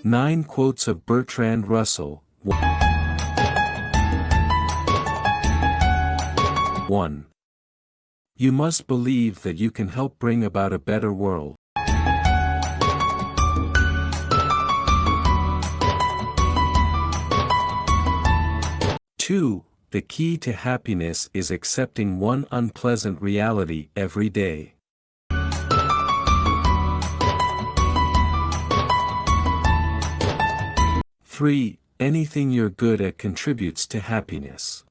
9 Quotes of Bertrand Russell. 1. You must believe that you can help bring about a better world. 2. The key to happiness is accepting one unpleasant reality every day. 3. Anything you're good at contributes to happiness.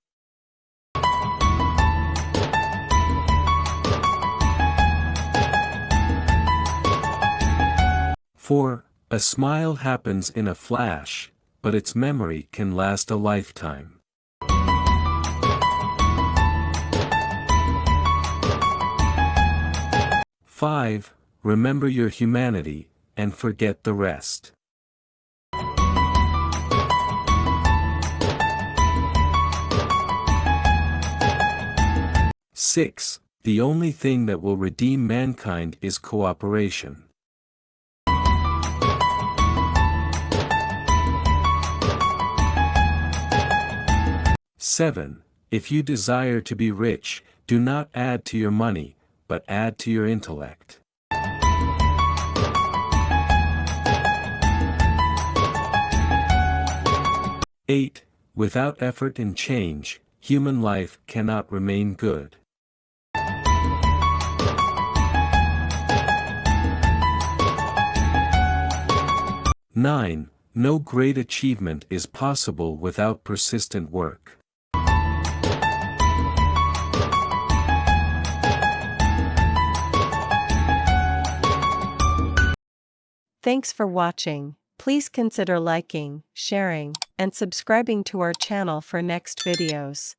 4. A smile happens in a flash, but its memory can last a lifetime. 5. Remember your humanity, and forget the rest. 6. The only thing that will redeem mankind is cooperation. 7. If you desire to be rich, do not add to your money, but add to your intellect. 8. Without effort and change, human life cannot remain good. 9. No great achievement is possible without persistent work. Thanks for watching. Please consider liking, sharing, and subscribing to our channel for next videos.